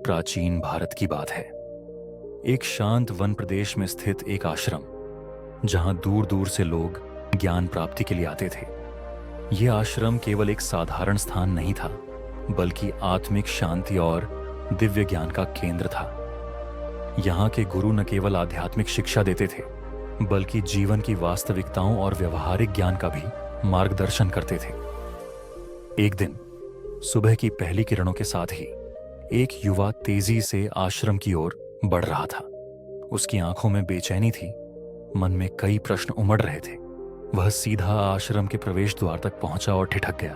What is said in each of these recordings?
प्राचीन भारत की बात है। एक शांत वन प्रदेश में स्थित एक आश्रम, जहां दूर दूर से लोग ज्ञान प्राप्ति के लिए आते थे। यह आश्रम केवल एक साधारण स्थान नहीं था, बल्कि आत्मिक शांति और दिव्य ज्ञान का केंद्र था। यहाँ के गुरु न केवल आध्यात्मिक शिक्षा देते थे, बल्कि जीवन की वास्तविकताओं और व्यवहारिक ज्ञान का भी मार्गदर्शन करते थे। एक दिन सुबह की पहली किरणों के साथ ही एक युवा तेजी से आश्रम की ओर बढ़ रहा था। उसकी आंखों में बेचैनी थी, मन में कई प्रश्न उमड़ रहे थे। वह सीधा आश्रम के प्रवेश द्वार तक पहुंचा और ठिठक गया।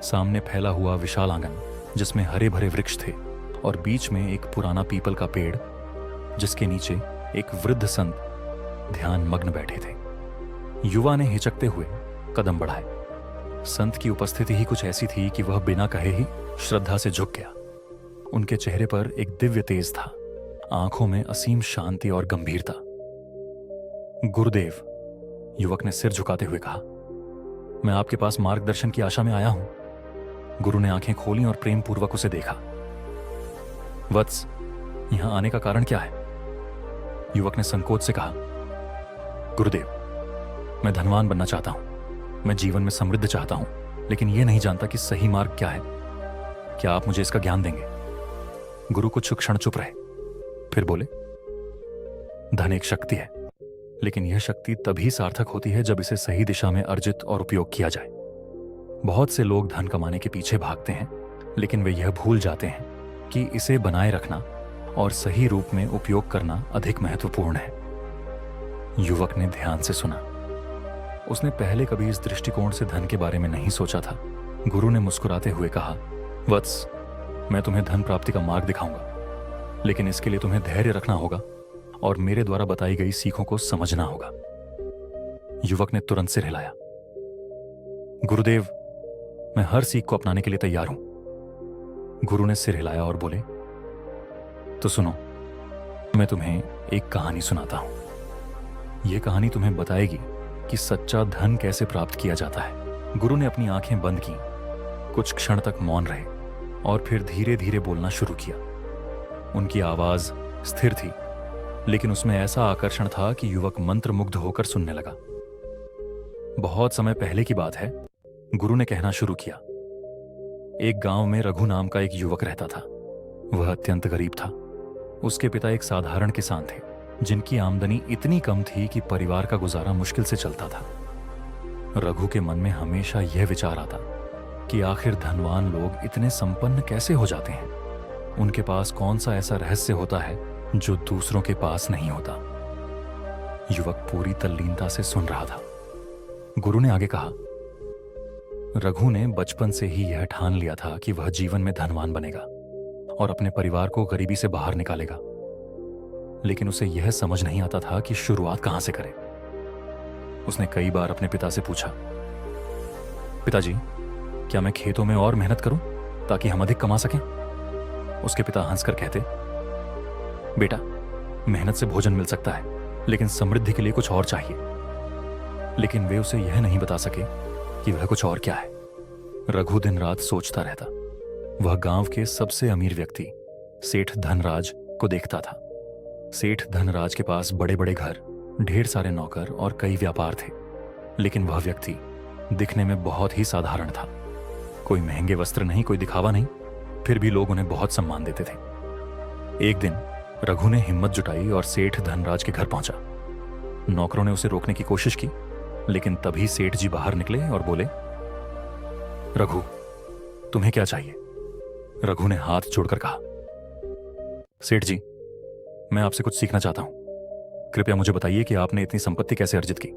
सामने फैला हुआ विशाल आंगन, जिसमें हरे भरे वृक्ष थे, और बीच में एक पुराना पीपल का पेड़, जिसके नीचे एक वृद्ध संत ध्यान मग्न बैठे थे। युवा ने हिचकते हुए कदम बढ़ाए। संत की उपस्थिति ही कुछ ऐसी थी कि वह बिना कहे ही श्रद्धा से झुक गया। उनके चेहरे पर एक दिव्य तेज था, आंखों में असीम शांति और गंभीरता। गुरुदेव, युवक ने सिर झुकाते हुए कहा, मैं आपके पास मार्गदर्शन की आशा में आया हूं। गुरु ने आंखें खोली और प्रेम पूर्वक उसे देखा। वत्स, यहां आने का कारण क्या है? युवक ने संकोच से कहा, गुरुदेव, मैं धनवान बनना चाहता हूं, मैं जीवन में समृद्ध चाहता हूं, लेकिन यह नहीं जानता कि सही मार्ग क्या है। क्या आप मुझे इसका ज्ञान देंगे? गुरु कुछ क्षण चुप रहे, फिर बोले, धन एक शक्ति है, लेकिन यह शक्ति तभी सार्थक होती है जब इसे सही दिशा में अर्जित और उपयोग किया जाए। बहुत से लोग धन कमाने के पीछे भागते हैं, लेकिन वे यह भूल जाते हैं कि इसे बनाए रखना और सही रूप में उपयोग करना अधिक महत्वपूर्ण है। युवक ने ध्यान से सुना। उसने पहले कभी इस दृष्टिकोण से धन के बारे में नहीं सोचा था। गुरु ने मुस्कुराते हुए कहा, वत्स, मैं तुम्हें धन प्राप्ति का मार्ग दिखाऊंगा, लेकिन इसके लिए तुम्हें धैर्य रखना होगा और मेरे द्वारा बताई गई सीखों को समझना होगा। युवक ने तुरंत सिर हिलाया। गुरुदेव, मैं हर सीख को अपनाने के लिए तैयार हूं। गुरु ने सिर हिलाया और बोले, तो सुनो, मैं तुम्हें एक कहानी सुनाता हूं। यह कहानी तुम्हें बताएगी कि सच्चा धन कैसे प्राप्त किया जाता है। गुरु ने अपनी आंखें बंद की, कुछ क्षण तक मौन रहे और फिर धीरे धीरे बोलना शुरू किया। उनकी आवाज स्थिर थी, लेकिन उसमें ऐसा आकर्षण था कि युवक मंत्रमुग्ध होकर सुनने लगा। बहुत समय पहले की बात है, गुरु ने कहना शुरू किया। एक गांव में रघु नाम का एक युवक रहता था। वह अत्यंत गरीब था। उसके पिता एक साधारण किसान थे, जिनकी आमदनी इतनी कम थी कि परिवार का गुजारा मुश्किल से चलता था। रघु के मन में हमेशा यह विचार आता कि आखिर धनवान लोग इतने संपन्न कैसे हो जाते हैं। उनके पास कौन सा ऐसा रहस्य होता है जो दूसरों के पास नहीं होता। युवक पूरी तल्लीनता से सुन रहा था। गुरु ने आगे कहा, रघु ने बचपन से ही यह ठान लिया था कि वह जीवन में धनवान बनेगा और अपने परिवार को गरीबी से बाहर निकालेगा, लेकिन उसे यह समझ नहीं आता था कि शुरुआत कहां से करे। उसने कई बार अपने पिता से पूछा, पिताजी, क्या मैं खेतों में और मेहनत करूं ताकि हम अधिक कमा सकें? उसके पिता हंसकर कहते, बेटा, मेहनत से भोजन मिल सकता है, लेकिन समृद्धि के लिए कुछ और चाहिए। लेकिन वे उसे यह नहीं बता सके कि वह कुछ और क्या है। रघु दिन रात सोचता रहता। वह गांव के सबसे अमीर व्यक्ति सेठ धनराज को देखता था। सेठ धनराज के पास बड़े बड़े घर, ढेर सारे नौकर और कई व्यापार थे, लेकिन वह व्यक्ति दिखने में बहुत ही साधारण था। कोई महंगे वस्त्र नहीं, कोई दिखावा नहीं, फिर भी लोग उन्हें बहुत सम्मान देते थे। एक दिन रघु ने हिम्मत जुटाई और सेठ धनराज के घर पहुंचा। नौकरों ने उसे रोकने की कोशिश की, लेकिन तभी सेठ जी बाहर निकले और बोले, रघु, तुम्हें क्या चाहिए? रघु ने हाथ जोड़कर कहा, सेठ जी, मैं आपसे कुछ सीखना चाहता हूं। कृपया मुझे बताइए कि आपने इतनी संपत्ति कैसे अर्जित की।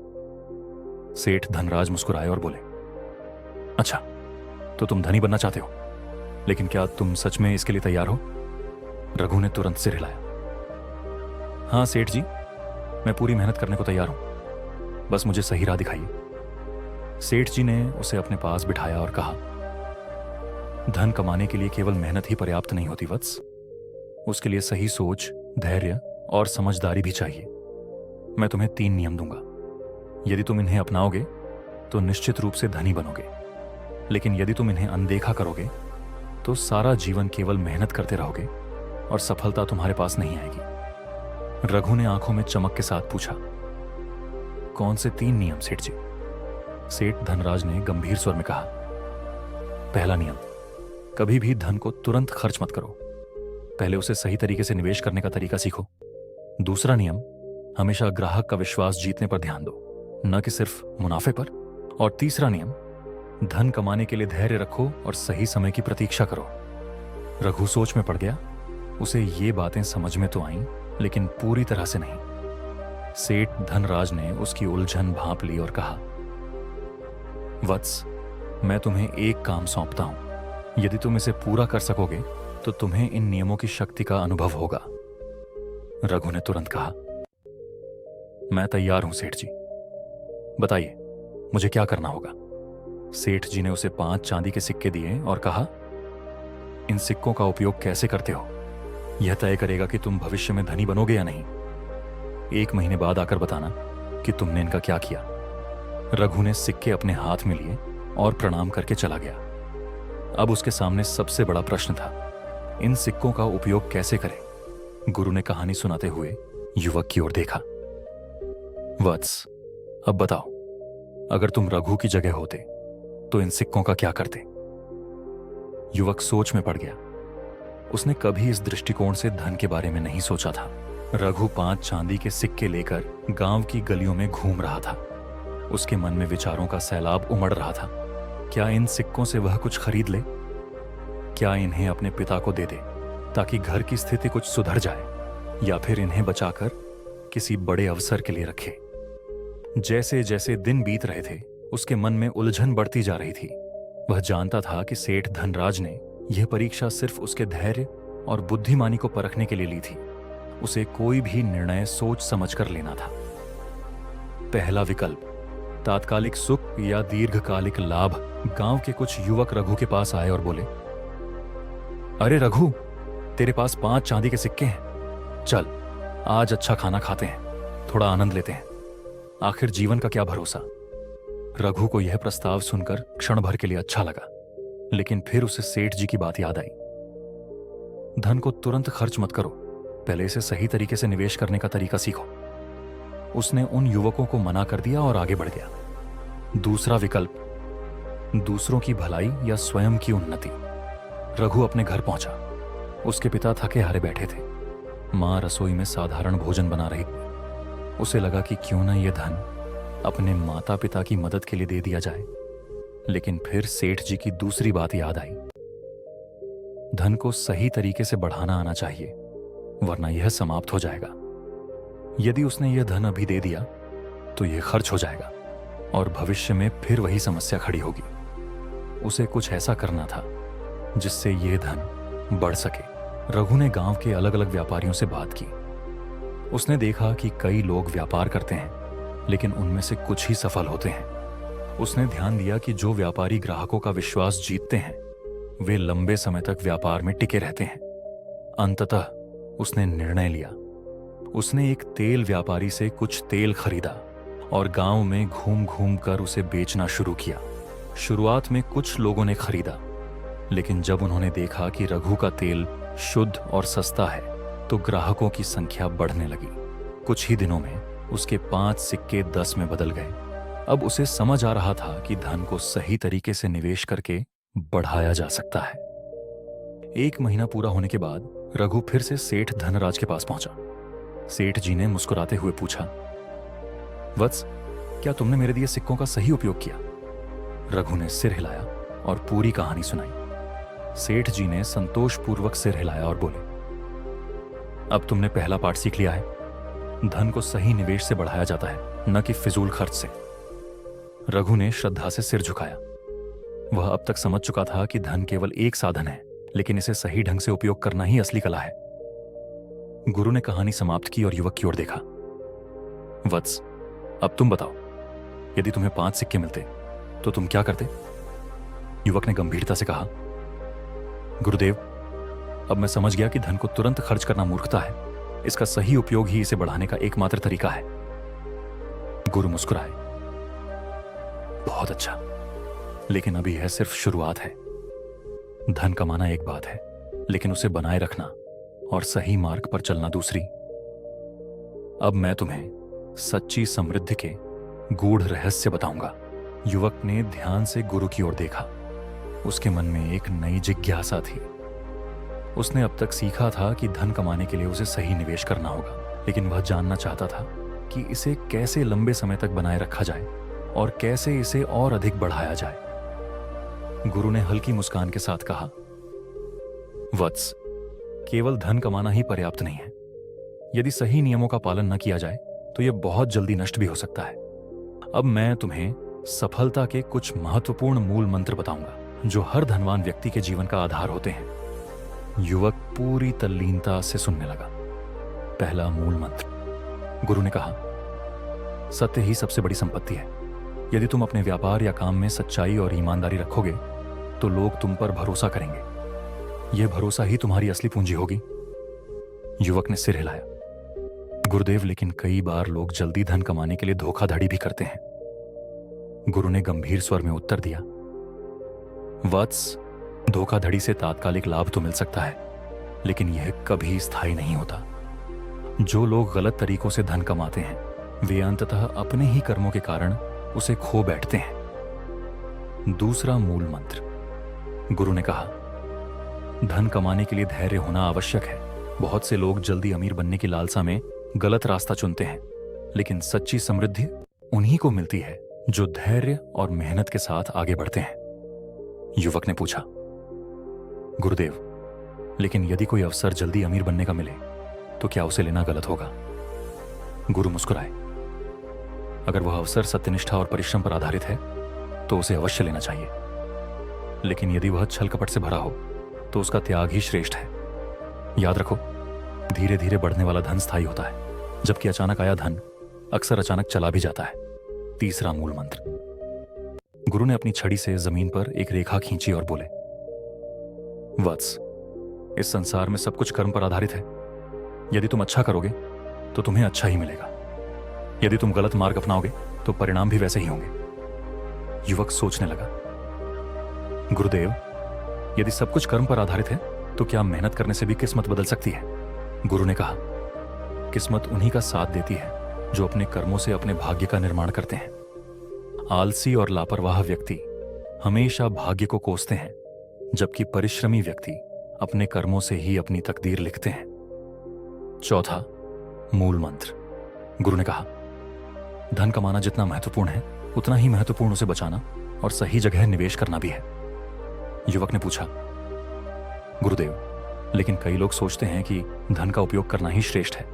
सेठ धनराज मुस्कुराए और बोले, अच्छा, तो तुम धनी बनना चाहते हो, लेकिन क्या तुम सच में इसके लिए तैयार हो? रघु ने तुरंत सिर हिलाया। हाँ सेठ जी, मैं पूरी मेहनत करने को तैयार हूं, बस मुझे सही राह दिखाइए। सेठ जी ने उसे अपने पास बिठाया और कहा, धन कमाने के लिए केवल मेहनत ही पर्याप्त नहीं होती वत्स, उसके लिए सही सोच, धैर्य और समझदारी भी चाहिए। मैं तुम्हें 3 नियम दूंगा। यदि तुम इन्हें अपनाओगे तो निश्चित रूप से धनी बनोगे, लेकिन यदि तुम इन्हें अनदेखा करोगे तो सारा जीवन केवल मेहनत करते रहोगे और सफलता तुम्हारे पास नहीं आएगी। रघु ने आंखों में चमक के साथ पूछा, कौन से 3 नियम सेठ जी? सेठ धनराज ने गंभीर स्वर में कहा, पहला नियम, कभी भी धन को तुरंत खर्च मत करो, पहले उसे सही तरीके से निवेश करने का तरीका सीखो। दूसरा नियम, हमेशा ग्राहक का विश्वास जीतने पर ध्यान दो, न कि सिर्फ मुनाफे पर। और तीसरा नियम, धन कमाने के लिए धैर्य रखो और सही समय की प्रतीक्षा करो। रघु सोच में पड़ गया। उसे ये बातें समझ में तो आईं, लेकिन पूरी तरह से नहीं। सेठ धनराज ने उसकी उलझन भांप ली और कहा, वत्स, मैं तुम्हें एक काम सौंपता हूं। यदि तुम इसे पूरा कर सकोगे तो तुम्हें इन नियमों की शक्ति का अनुभव होगा। रघु ने तुरंत कहा, मैं तैयार हूं सेठ जी, बताइए मुझे क्या करना होगा। सेठ जी ने उसे 5 चांदी के सिक्के दिए और कहा, इन सिक्कों का उपयोग कैसे करते हो यह तय करेगा कि तुम भविष्य में धनी बनोगे या नहीं। 1 महीने बाद आकर बताना कि तुमने इनका क्या किया। रघु ने सिक्के अपने हाथ में लिए और प्रणाम करके चला गया। अब उसके सामने सबसे बड़ा प्रश्न था, इन सिक्कों का उपयोग कैसे करें। गुरु ने कहानी सुनाते हुए युवक की ओर देखा। वत्स, अब बताओ, अगर तुम रघु की जगह होते तो इन सिक्कों का क्या करते। युवक सोच में पड़ गया। उसने कभी इस दृष्टिकोण से धन के बारे में नहीं सोचा था। रघु 5 चांदी के सिक्के लेकर गांव की गलियों में घूम रहा था। उसके मन में विचारों का सैलाब उमड़ रहा था। क्या इन सिक्कों से वह कुछ खरीद ले? क्या इन्हें अपने पिता को दे दे ताकि घर की स्थिति कुछ सुधर जाए, या फिर इन्हें बचाकर किसी बड़े अवसर के लिए रखे। जैसे जैसे दिन बीत रहे थे उसके मन में उलझन बढ़ती जा रही थी। वह जानता था कि सेठ धनराज ने यह परीक्षा सिर्फ उसके धैर्य और बुद्धिमानी को परखने के लिए ली थी। उसे कोई भी निर्णय सोच समझकर लेना था। पहला विकल्प, तात्कालिक सुख या दीर्घकालिक लाभ। गांव के कुछ युवक रघु के पास आए और बोले, अरे रघु, तेरे पास 5 चांदी के सिक्के हैं, चल आज अच्छा खाना खाते हैं, थोड़ा आनंद लेते हैं। आखिर जीवन का क्या भरोसा। रघु को यह प्रस्ताव सुनकर क्षण भर के लिए अच्छा लगा, लेकिन फिर उसे सेठ जी की बात याद आई। धन को तुरंत खर्च मत करो, पहले इसे सही तरीके से निवेश करने का तरीका सीखो। उसने उन युवकों को मना कर दिया और आगे बढ़ गया। दूसरा विकल्प, दूसरों की भलाई या स्वयं की उन्नति। रघु अपने घर पहुंचा। उसके पिता थके हारे बैठे थे। मां रसोई में साधारण भोजन बना रही थी। उसे लगा कि क्यों ना यह धन अपने माता पिता की मदद के लिए दे दिया जाए। लेकिन फिर सेठ जी की दूसरी बात याद आई, धन को सही तरीके से बढ़ाना आना चाहिए, वरना यह समाप्त हो जाएगा। यदि उसने यह धन अभी दे दिया तो यह खर्च हो जाएगा और भविष्य में फिर वही समस्या खड़ी होगी। उसे कुछ ऐसा करना था जिससे यह धन बढ़ सके। रघु ने गांव के अलग अलग व्यापारियों से बात की। उसने देखा कि कई लोग व्यापार करते हैं, लेकिन उनमें से कुछ ही सफल होते हैं। उसने ध्यान दिया कि जो व्यापारी ग्राहकों का विश्वास जीतते हैं वे लंबे समय तक व्यापार में टिके रहते हैं। अंततः उसने निर्णय लिया। उसने एक तेल व्यापारी से कुछ तेल खरीदा और गांव में घूम घूम कर उसे बेचना शुरू किया। शुरुआत में कुछ लोगों ने खरीदा, लेकिन जब उन्होंने देखा कि रघु का तेल शुद्ध और सस्ता है तो ग्राहकों की संख्या बढ़ने लगी। कुछ ही दिनों में उसके 5 सिक्के 10 में बदल गए। अब उसे समझ आ रहा था कि धन को सही तरीके से निवेश करके बढ़ाया जा सकता है। 1 महीना पूरा होने के बाद रघु फिर से सेठ धनराज के पास पहुंचा। सेठ जी ने मुस्कुराते हुए पूछा, वत्स, क्या तुमने मेरे दिए सिक्कों का सही उपयोग किया? रघु ने सिर हिलाया और पूरी कहानी सुनाई। सेठ जी ने संतोषपूर्वक सिर हिलाया और बोले, अब तुमने पहला पाठ सीख लिया है। धन को सही निवेश से बढ़ाया जाता है, न कि फिजूल खर्च से। रघु ने श्रद्धा से सिर झुकाया। वह अब तक समझ चुका था कि धन केवल एक साधन है, लेकिन इसे सही ढंग से उपयोग करना ही असली कला है। गुरु ने कहानी समाप्त की और युवक की ओर देखा। वत्स, अब तुम बताओ, यदि तुम्हें 5 सिक्के मिलते तो तुम क्या करते? युवक ने गंभीरता से कहा, गुरुदेव, अब मैं समझ गया कि धन को तुरंत खर्च करना मूर्खता है। इसका सही उपयोग ही इसे बढ़ाने का एकमात्र तरीका है। गुरु मुस्कुराए। बहुत अच्छा, लेकिन अभी यह सिर्फ शुरुआत है। धन कमाना एक बात है, लेकिन उसे बनाए रखना और सही मार्ग पर चलना दूसरी। अब मैं तुम्हें सच्ची समृद्धि के गूढ़ रहस्य बताऊंगा। युवक ने ध्यान से गुरु की ओर देखा। उसके मन में एक नई जिज्ञासा थी। उसने अब तक सीखा था कि धन कमाने के लिए उसे सही निवेश करना होगा, लेकिन वह जानना चाहता था कि इसे कैसे लंबे समय तक बनाए रखा जाए और कैसे इसे और अधिक बढ़ाया जाए। गुरु ने हल्की मुस्कान के साथ कहा, वत्स, केवल धन कमाना ही पर्याप्त नहीं है। यदि सही नियमों का पालन न किया जाए तो यह बहुत जल्दी नष्ट भी हो सकता है। अब मैं तुम्हें सफलता के कुछ महत्वपूर्ण मूल मंत्र बताऊंगा जो हर धनवान व्यक्ति के जीवन का आधार होते हैं। युवक पूरी तल्लीनता से सुनने लगा। पहला मूल मंत्र, गुरु ने कहा, सत्य ही सबसे बड़ी संपत्ति है। यदि तुम अपने व्यापार या काम में सच्चाई और ईमानदारी रखोगे तो लोग तुम पर भरोसा करेंगे। यह भरोसा ही तुम्हारी असली पूंजी होगी। युवक ने सिर हिलाया। गुरुदेव, लेकिन कई बार लोग जल्दी धन कमाने के लिए धोखाधड़ी भी करते हैं। गुरु ने गंभीर स्वर में उत्तर दिया, वत्स, धोखाधड़ी से तात्कालिक लाभ तो मिल सकता है, लेकिन यह कभी स्थायी नहीं होता। जो लोग गलत तरीकों से धन कमाते हैं वे अंततः अपने ही कर्मों के कारण उसे खो बैठते हैं। दूसरा मूल मंत्र, गुरु ने कहा, धन कमाने के लिए धैर्य होना आवश्यक है। बहुत से लोग जल्दी अमीर बनने की लालसा में गलत रास्ता चुनते हैं, लेकिन सच्ची समृद्धि उन्हीं को मिलती है जो धैर्य और मेहनत के साथ आगे बढ़ते हैं। युवक ने पूछा, गुरुदेव, लेकिन यदि कोई अवसर जल्दी अमीर बनने का मिले तो क्या उसे लेना गलत होगा? गुरु मुस्कुराए। अगर वह अवसर सत्यनिष्ठा और परिश्रम पर आधारित है तो उसे अवश्य लेना चाहिए, लेकिन यदि वह छल कपट से भरा हो तो उसका त्याग ही श्रेष्ठ है। याद रखो, धीरे धीरे बढ़ने वाला धन स्थायी होता है, जबकि अचानक आया धन अक्सर अचानक चला भी जाता है। तीसरा मूल मंत्र, गुरु ने अपनी छड़ी से जमीन पर एक रेखा खींची और बोले, वत्स, इस संसार में सब कुछ कर्म पर आधारित है। यदि तुम अच्छा करोगे तो तुम्हें अच्छा ही मिलेगा। यदि तुम गलत मार्ग अपनाओगे तो परिणाम भी वैसे ही होंगे। युवक सोचने लगा, गुरुदेव, यदि सब कुछ कर्म पर आधारित है तो क्या मेहनत करने से भी किस्मत बदल सकती है? गुरु ने कहा, किस्मत उन्हीं का साथ देती है जो अपने कर्मों से अपने भाग्य का निर्माण करते हैं। आलसी और लापरवाह व्यक्ति हमेशा भाग्य को कोसते हैं, जबकि परिश्रमी व्यक्ति अपने कर्मों से ही अपनी तकदीर लिखते हैं। चौथा मूल मंत्र, गुरु ने कहा, धन कमाना जितना महत्वपूर्ण है उतना ही महत्वपूर्ण उसे बचाना और सही जगह निवेश करना भी है। युवक ने पूछा, गुरुदेव, लेकिन कई लोग सोचते हैं कि धन का उपयोग करना ही श्रेष्ठ है।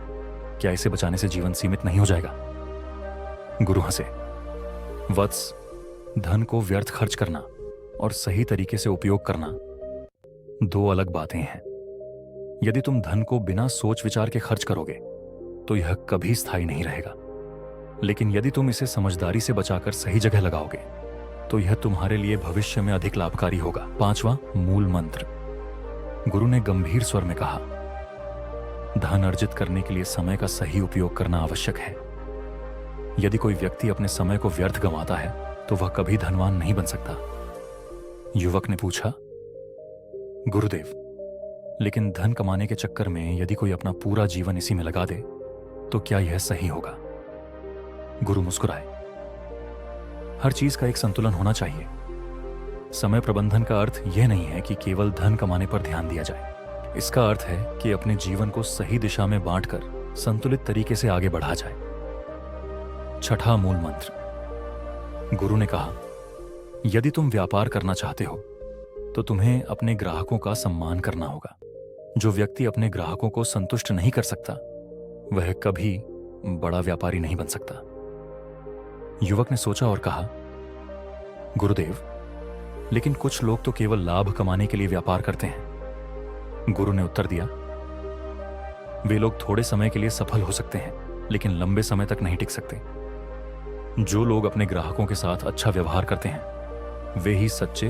क्या इसे बचाने से जीवन सीमित नहीं हो जाएगा? गुरु हंसे, वत्स, धन को व्यर्थ खर्च करना और सही तरीके से उपयोग करना दो अलग बातें हैं। यदि तुम धन को बिना सोच विचार के खर्च करोगे तो यह कभी स्थायी नहीं रहेगा, लेकिन यदि तुम इसे समझदारी से बचाकर सही जगह लगाओगे तो यह तुम्हारे लिए भविष्य में अधिक लाभकारी होगा। पांचवा मूल मंत्र, गुरु ने गंभीर स्वर में कहा, धन अर्जित करने के लिए समय का सही उपयोग करना आवश्यक है। यदि कोई व्यक्ति अपने समय को व्यर्थ गंवाता है तो वह कभी धनवान नहीं बन सकता। युवक ने पूछा, गुरुदेव, लेकिन धन कमाने के चक्कर में यदि कोई अपना पूरा जीवन इसी में लगा दे तो क्या यह सही होगा? गुरु मुस्कुराए। हर चीज का एक संतुलन होना चाहिए। समय प्रबंधन का अर्थ यह नहीं है कि केवल धन कमाने पर ध्यान दिया जाए। इसका अर्थ है कि अपने जीवन को सही दिशा में बांटकर संतुलित तरीके से आगे बढ़ा जाए। छठा मूल मंत्र, गुरु ने कहा, यदि तुम व्यापार करना चाहते हो तो तुम्हें अपने ग्राहकों का सम्मान करना होगा। जो व्यक्ति अपने ग्राहकों को संतुष्ट नहीं कर सकता वह कभी बड़ा व्यापारी नहीं बन सकता। युवक ने सोचा और कहा, गुरुदेव, लेकिन कुछ लोग तो केवल लाभ कमाने के लिए व्यापार करते हैं। गुरु ने उत्तर दिया, वे लोग थोड़े समय के लिए सफल हो सकते हैं लेकिन लंबे समय तक नहीं टिक सकते। जो लोग अपने ग्राहकों के साथ अच्छा व्यवहार करते हैं वे ही सच्चे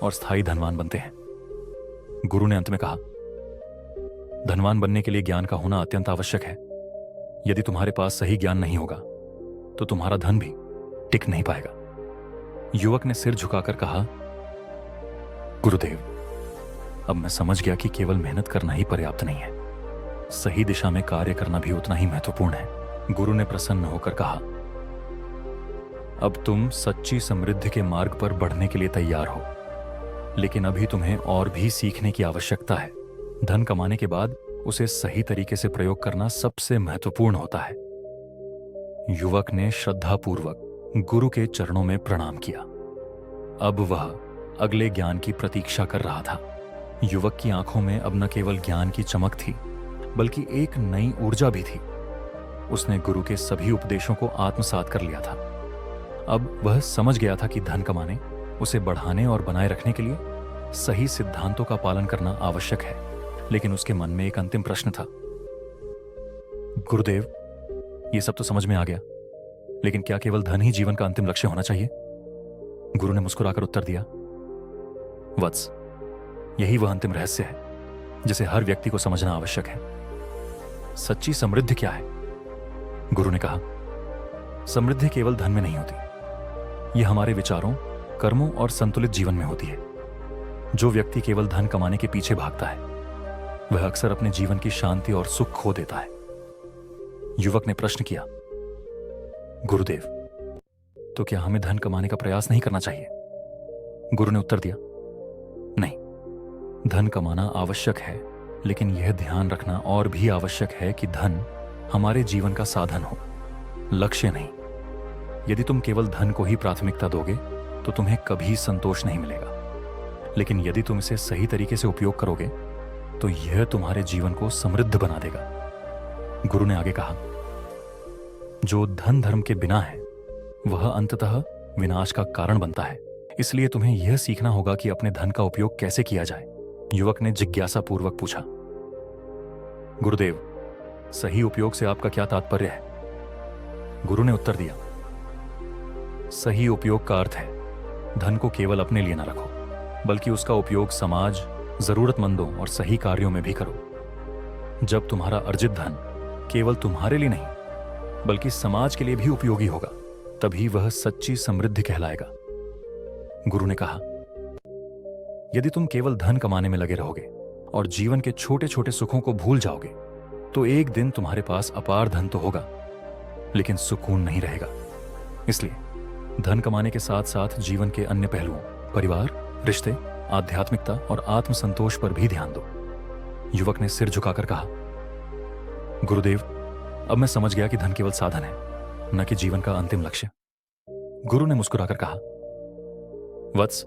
और स्थायी धनवान बनते हैं। गुरु ने अंत में कहा, धनवान बनने के लिए ज्ञान का होना अत्यंत आवश्यक है। यदि तुम्हारे पास सही ज्ञान नहीं होगा तो तुम्हारा धन भी टिक नहीं पाएगा। युवक ने सिर झुकाकर कहा, गुरुदेव, अब मैं समझ गया कि केवल मेहनत करना ही पर्याप्त नहीं है। सही दिशा में कार्य करना भी उतना ही महत्वपूर्ण है। गुरु ने प्रसन्न होकर कहा, अब तुम सच्ची समृद्धि के मार्ग पर बढ़ने के लिए तैयार हो, लेकिन अभी तुम्हें और भी सीखने की आवश्यकता है। धन कमाने के बाद उसे सही तरीके से प्रयोग करना सबसे महत्वपूर्ण होता है। युवक ने श्रद्धापूर्वक गुरु के चरणों में प्रणाम किया। अब वह अगले ज्ञान की प्रतीक्षा कर रहा था। युवक की आंखों में अब न केवल ज्ञान की चमक थी, बल्कि एक नई ऊर्जा भी थी। उसने गुरु के सभी उपदेशों को आत्मसात कर लिया था। अब वह समझ गया था कि धन कमाने, उसे बढ़ाने और बनाए रखने के लिए सही सिद्धांतों का पालन करना आवश्यक है। लेकिन उसके मन में एक अंतिम प्रश्न था। गुरुदेव, यह सब तो समझ में आ गया, लेकिन क्या केवल धन ही जीवन का अंतिम लक्ष्य होना चाहिए? गुरु ने मुस्कुराकर उत्तर दिया, वत्स, यही वह अंतिम रहस्य है जिसे हर व्यक्ति को समझना आवश्यक है। सच्ची समृद्धि क्या है? गुरु ने कहा, समृद्धि केवल धन में नहीं होती, यह हमारे विचारों, कर्मों और संतुलित जीवन में होती है। जो व्यक्ति केवल धन कमाने के पीछे भागता है, वह अक्सर अपने जीवन की शांति और सुख खो देता है। युवक ने प्रश्न किया, गुरुदेव, तो क्या हमें धन कमाने का प्रयास नहीं करना चाहिए? गुरु ने उत्तर दिया, नहीं, धन कमाना आवश्यक है, लेकिन यह ध्यान रखना और भी आवश्यक है कि धन हमारे जीवन का साधन हो, लक्ष्य नहीं। यदि तुम केवल धन को ही प्राथमिकता दोगे तो तुम्हें कभी संतोष नहीं मिलेगा, लेकिन यदि तुम इसे सही तरीके से उपयोग करोगे तो यह तुम्हारे जीवन को समृद्ध बना देगा। गुरु ने आगे कहा, जो धन धर्म के बिना है वह अंततः विनाश का कारण बनता है। इसलिए तुम्हें यह सीखना होगा कि अपने धन का उपयोग कैसे किया जाए। युवक ने जिज्ञासा पूर्वक पूछा, गुरुदेव, सही उपयोग से आपका क्या तात्पर्य है? गुरु ने उत्तर दिया, सही उपयोग का अर्थ है धन को केवल अपने लिए न रखो, बल्कि उसका उपयोग समाज, जरूरतमंदों और सही कार्यों में भी करो। जब तुम्हारा अर्जित धन केवल तुम्हारे लिए नहीं बल्कि समाज के लिए भी उपयोगी होगा, तभी वह सच्ची समृद्धि कहलाएगा। गुरु ने कहा, यदि तुम केवल धन कमाने में लगे रहोगे और जीवन के छोटे छोटे सुखों को भूल जाओगे तो एक दिन तुम्हारे पास अपार धन तो होगा, लेकिन सुकून नहीं रहेगा। इसलिए धन कमाने के साथ साथ जीवन के अन्य पहलुओं, परिवार, रिश्ते, आध्यात्मिकता और आत्मसंतोष पर भी ध्यान दो। युवक ने सिर झुकाकर कहा, गुरुदेव, अब मैं समझ गया कि धन केवल साधन है, न कि जीवन का अंतिम लक्ष्य। गुरु ने मुस्कुराकर कहा, वत्स,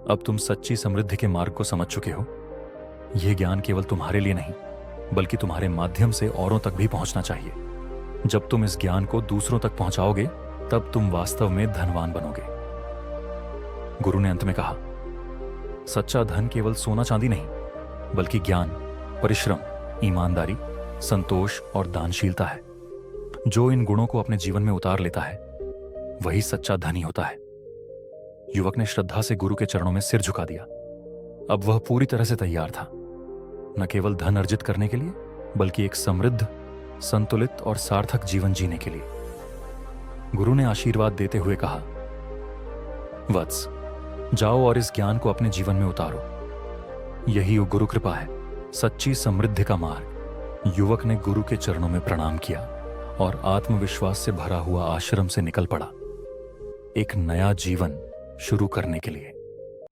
अब तुम सच्ची समृद्धि के मार्ग को समझ चुके हो। यह ज्ञान केवल तुम्हारे लिए नहीं बल्कि तुम्हारे माध्यम से औरों तक भी पहुंचना चाहिए। जब तुम इस ज्ञान को दूसरों तक पहुंचाओगे तब तुम वास्तव में धनवान बनोगे। गुरु ने अंत में कहा, सच्चा धन केवल सोना चांदी नहीं बल्कि ज्ञान, परिश्रम, ईमानदारी, संतोष और दानशीलता है। जो इन गुणों को अपने जीवन में उतार लेता है वही सच्चा धनी होता है। युवक ने श्रद्धा से गुरु के चरणों में सिर झुका दिया। अब वह पूरी तरह से तैयार था, न केवल धन अर्जित करने के लिए बल्कि एक समृद्ध, संतुलित और सार्थक जीवन जीने के लिए। गुरु ने आशीर्वाद देते हुए कहा, वत्स, जाओ और इस ज्ञान को अपने जीवन में उतारो। यही गुरु कृपा है, सच्ची समृद्धि का मार्ग। युवक ने गुरु के चरणों में प्रणाम किया और आत्मविश्वास से भरा हुआ आश्रम से निकल पड़ा, एक नया जीवन शुरू करने के लिए।